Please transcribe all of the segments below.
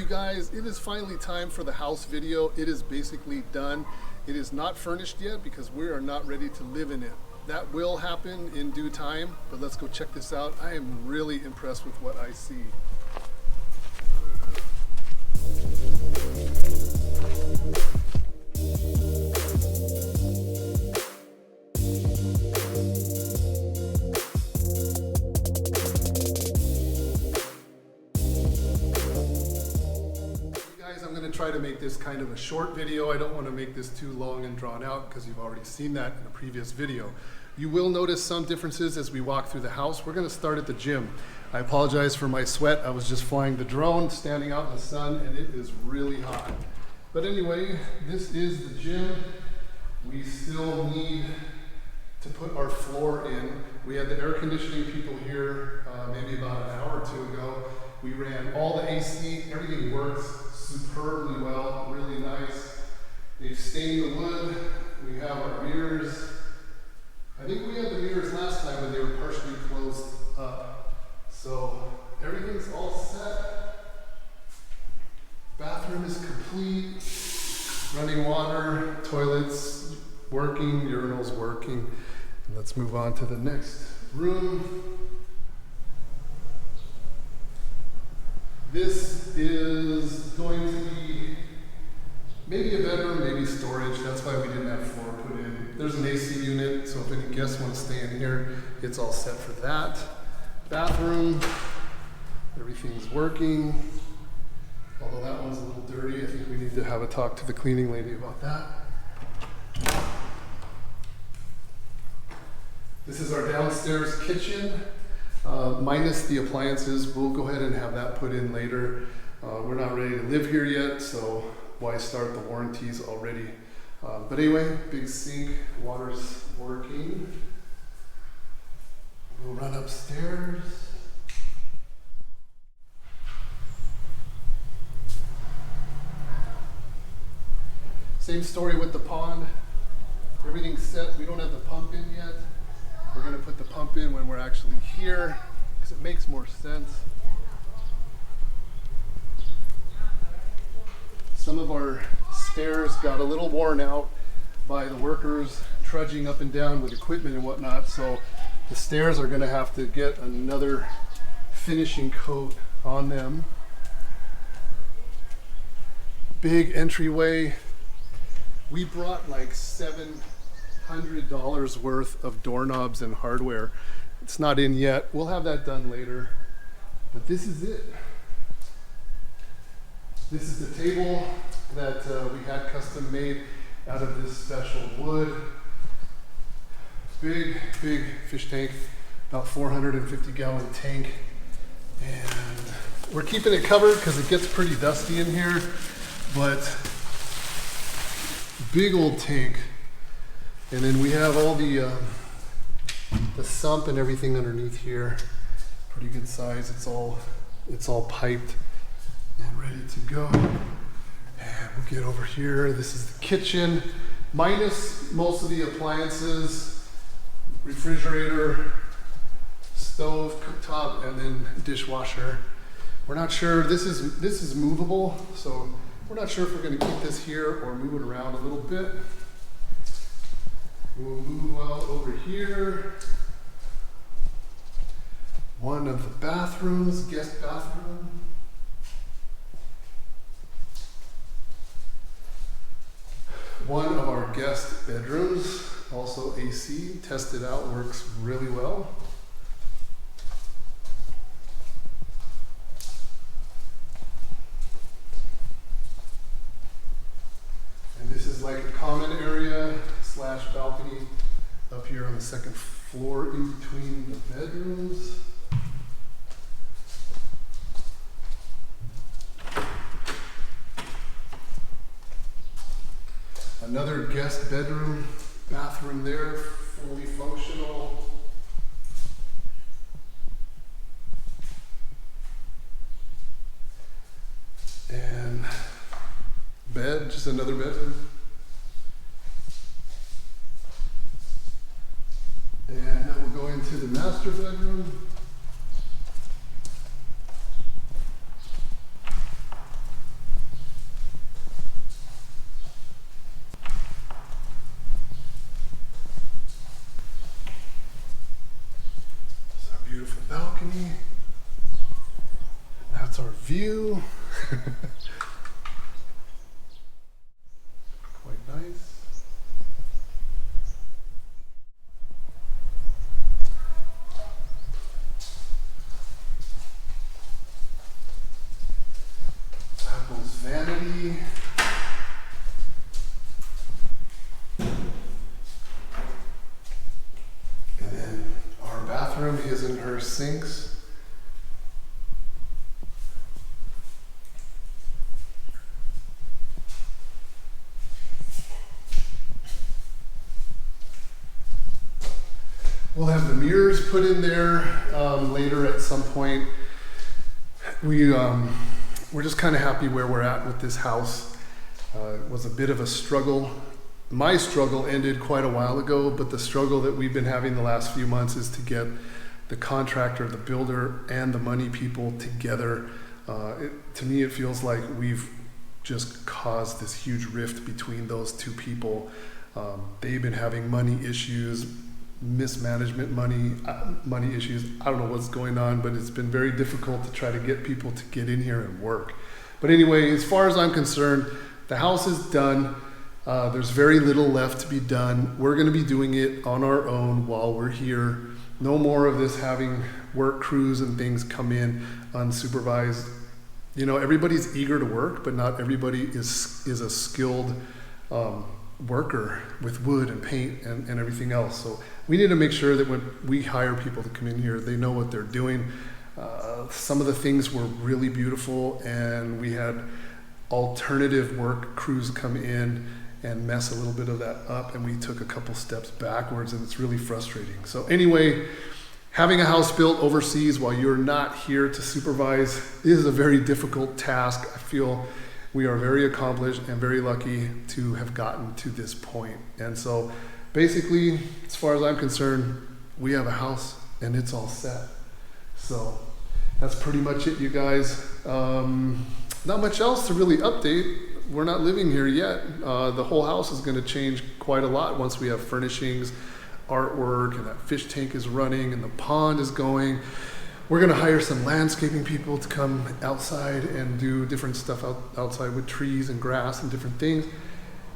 guys, it is finally time for the house video. It is basically done. It is not furnished yet because we are not ready to live in it. That will happen in due time, but let's go check this out. I am really impressed with what I see. I'm going to try to make this kind of a short video. I don't want to make this too long and drawn out because you've already seen that in a previous video. You will notice some differences as we walk through the house. We're going to start at the gym. I apologize for my sweat. I was just flying the drone, standing out in the sun, and it is really hot. But anyway, this is the gym. We still need to put our floor in. We had the air conditioning people here maybe about an hour or two ago. We ran all the AC, everything works superbly well, really nice. They've stained the wood. We have our mirrors. I think we had the mirrors last time when they were partially closed up. So everything's all set. Bathroom is complete. Running water, toilets working, urinals working. And let's move on to the next room. This is going to be maybe a bedroom, maybe storage. That's why we didn't have floor put in. There's an AC unit, so if any guests want to stay in here, it's all set for that. Bathroom, everything's working. Although that one's a little dirty, I think we need to have a talk to the cleaning lady about that. This is our downstairs kitchen. Minus the appliances. We'll go ahead and have that put in later. We're not ready to live here yet, so why start the warranties already? But anyway, big sink, water's working. We'll run upstairs. Same story with the pond. Everything's set. We don't have the pump in yet. We're going to put the pump in when we're actually here because it makes more sense. Some of our stairs got a little worn out by the workers trudging up and down with equipment and whatnot, so the stairs are going to have to get another finishing coat on them. Big entryway. We brought like $700 worth of doorknobs and hardware. It's not in yet. We'll have that done later. But this is it. This is the table that we had custom made out of this special wood. Big fish tank, about 450 gallon tank. And we're keeping it covered because it gets pretty dusty in here, but big old tank. And then we have all the sump and everything underneath here. Pretty good size. It's all piped and ready to go. And we'll get over here. This is the kitchen, minus most of the appliances, refrigerator, stove, cooktop, and then dishwasher. We're not sure. This is movable, so we're not sure if we're going to keep this here or move it around a little bit. We'll move out over here. One of the bathrooms, guest bathroom. One of our guest bedrooms, also AC, tested out, works really well. And this is like a common area / balcony up here on the second floor in between the bedrooms. Another guest bedroom, bathroom there, fully functional. And bed, just another bedroom. And now we'll go into the master bedroom. Quite nice. Apple's vanity. And then our bathroom, his and her sinks. We'll have the mirrors put in there later at some point. We're just kind of happy where we're at with this house. It was a bit of a struggle. My struggle ended quite a while ago, but the struggle that we've been having the last few months is to get the contractor, the builder, and the money people together. To me, it feels like we've just caused this huge rift between those two people. They've been having money issues, mismanagement money issues. I don't know what's going on, but it's been very difficult to try to get people to get in here and work. But anyway, as far as I'm concerned, the house is done. There's very little left to be done. We're going to be doing it on our own while we're here. No more of this having work crews and things come in unsupervised. You know, everybody's eager to work, but not everybody is a skilled worker with wood and paint and everything else. So we need to make sure that when we hire people to come in here, they know what they're doing. Some of the things were really beautiful, and we had alternative work crews come in and mess a little bit of that up, and we took a couple steps backwards, and it's really frustrating. So anyway, having a house built overseas while you're not here to supervise is a very difficult task. I feel we are very accomplished and very lucky to have gotten to this point. And so basically, as far as I'm concerned, we have a house and it's all set. So that's pretty much it, you guys. Not much else to really update. We're not living here yet. The whole house is gonna change quite a lot once we have furnishings, artwork, and that fish tank is running and the pond is going. We're gonna hire some landscaping people to come outside and do different stuff outside with trees and grass and different things.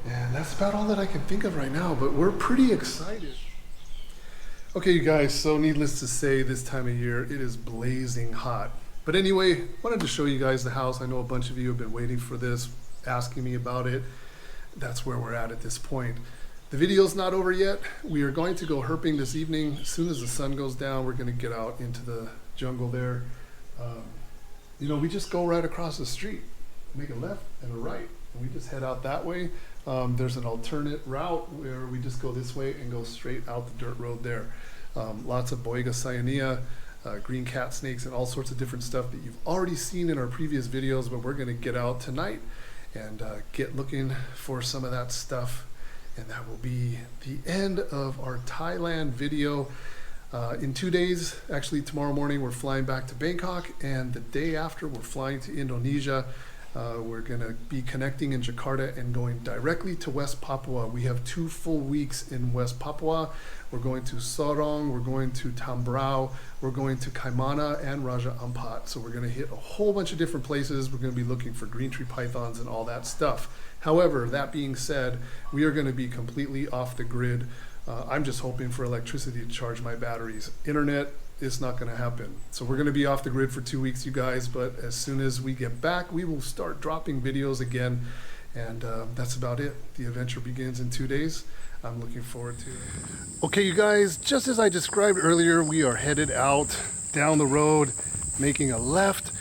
And that's about all that I can think of right now, but we're pretty excited. Okay, you guys, so needless to say, this time of year, it is blazing hot. But anyway, wanted to show you guys the house. I know a bunch of you have been waiting for this, asking me about it. That's where we're at this point. The video's not over yet. We are going to go herping this evening. As soon as the sun goes down, we're gonna get out into the jungle there. You know, we just go right across the street, make a left and a right, and we just head out that way. There's an alternate route where we just go this way and go straight out the dirt road there. Lots of Boiga cyanea, green cat snakes, and all sorts of different stuff that you've already seen in our previous videos, but we're gonna get out tonight and get looking for some of that stuff. And that will be the end of our Thailand video. In 2 days, actually tomorrow morning, we're flying back to Bangkok, and the day after we're flying to Indonesia. We're gonna be connecting in Jakarta and going directly to West Papua. We have 2 full weeks in West Papua. We're going to Sorong, we're going to Tambrau, we're going to Kaimana and Raja Ampat. So we're gonna hit a whole bunch of different places. We're gonna be looking for green tree pythons and all that stuff. However, that being said, we are gonna be completely off the grid. I'm just hoping for electricity to charge my batteries. Internet, it's not gonna happen. So we're gonna be off the grid for 2 weeks, you guys, but as soon as we get back, we will start dropping videos again. And that's about it. The adventure begins in 2 days. I'm looking forward to it. Okay, you guys, just as I described earlier, we are headed out down the road, making a left.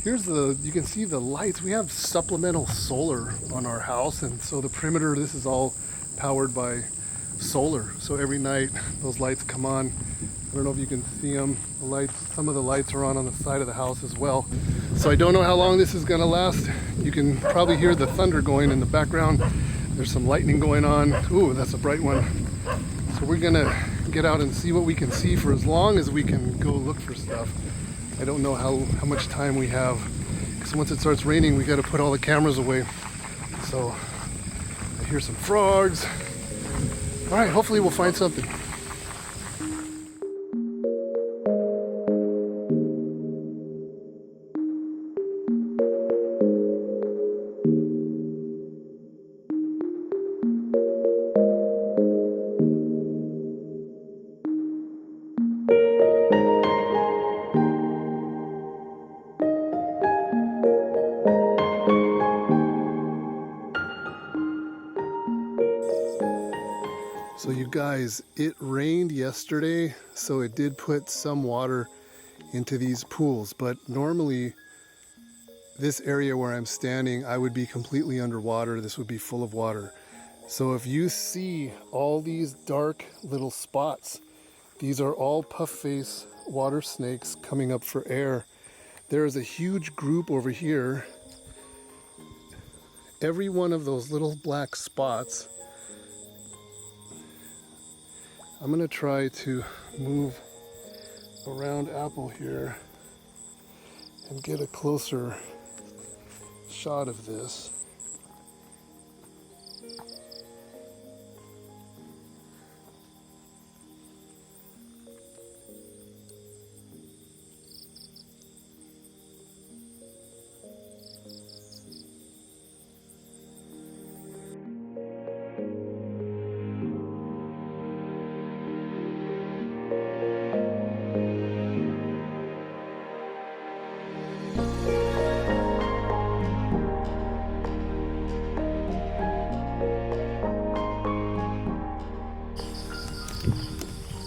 Here's you can see the lights. We have supplemental solar on our house, and so the perimeter, this is all powered by solar. So every night those lights come on. I don't know if you can see them. The lights, some of the lights are on the side of the house as well. So I don't know how long this is gonna last. You can probably hear the thunder going in the background. There's some lightning going on. Ooh, that's a bright one. So we're gonna get out and see what we can see for as long as we can go look for stuff. I don't know how much time we have, because once it starts raining, we gotta put all the cameras away. So I hear some frogs. All right, hopefully we'll find something. So you guys, it rained yesterday, so it did put some water into these pools, but normally this area where I'm standing, I would be completely underwater. This would be full of water. So if you see all these dark little spots, these are all puff-face water snakes coming up for air. There is a huge group over here. Every one of those little black spots, I'm gonna try to move around Apple here and get a closer shot of this.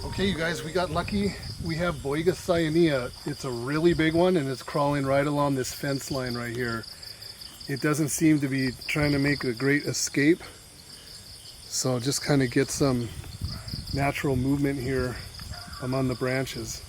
Okay, you guys, we got lucky. We have Boiga cyanea. It's a really big one and it's crawling right along this fence line right here. It doesn't seem to be trying to make a great escape. So just kind of get some natural movement here among the branches.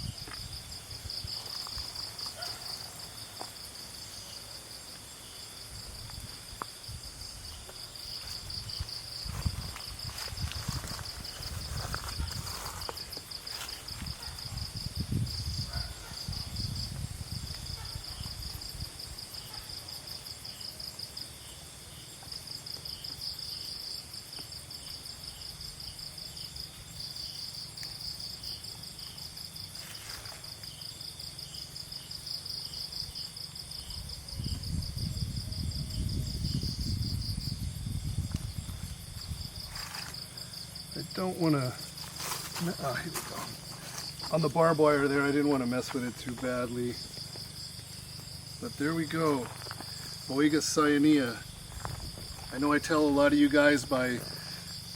I don't want to, here we go. On the barbed wire there, I didn't want to mess with it too badly. But there we go, Boiga cyanea. I know I tell a lot of you guys by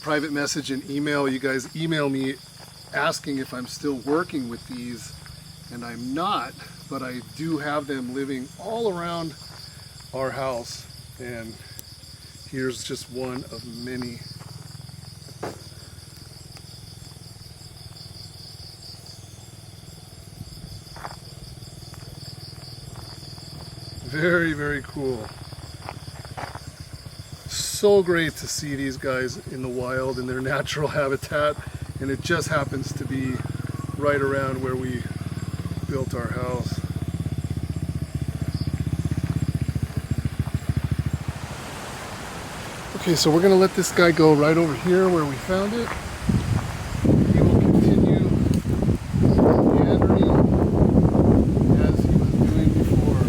private message and email, you guys email me asking if I'm still working with these, and I'm not, but I do have them living all around our house, and here's just one of many. Very, very cool. So great to see these guys in the wild in their natural habitat, and it just happens to be right around where we built our house. Okay, so we're gonna let this guy go right over here where we found it. He will continue meandering as he was doing before.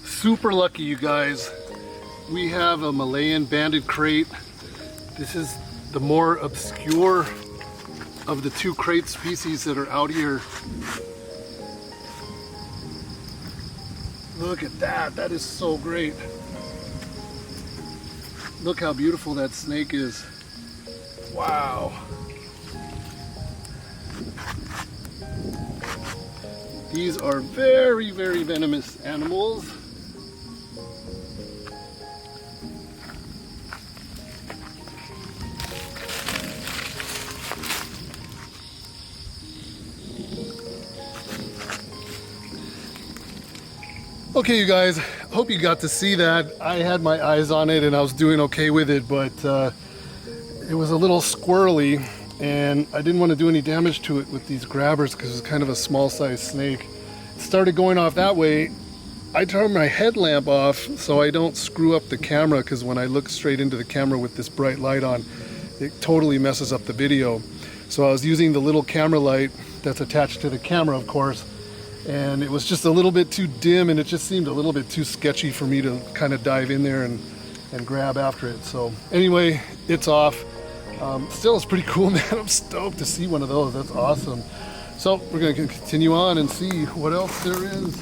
Super lucky, you guys. We have a Malayan banded crate. This is the more obscure of the two crate species that are out here. Look at that, that is so great. Look how beautiful that snake is. Wow. These are very, very venomous animals. Okay, you guys, hope you got to see that. I had my eyes on it and I was doing okay with it, but it was a little squirrely and I didn't want to do any damage to it with these grabbers because it's kind of a small sized snake. It started going off that way. I turned my headlamp off so I don't screw up the camera, because when I look straight into the camera with this bright light on, it totally messes up the video. So I was using the little camera light that's attached to the camera, of course, and it was just a little bit too dim and it just seemed a little bit too sketchy for me to kind of dive in there and and grab after it. So anyway, it's off. Still, it's pretty cool, man. I'm stoked to see one of those. That's awesome. So we're going to continue on and see what else there is.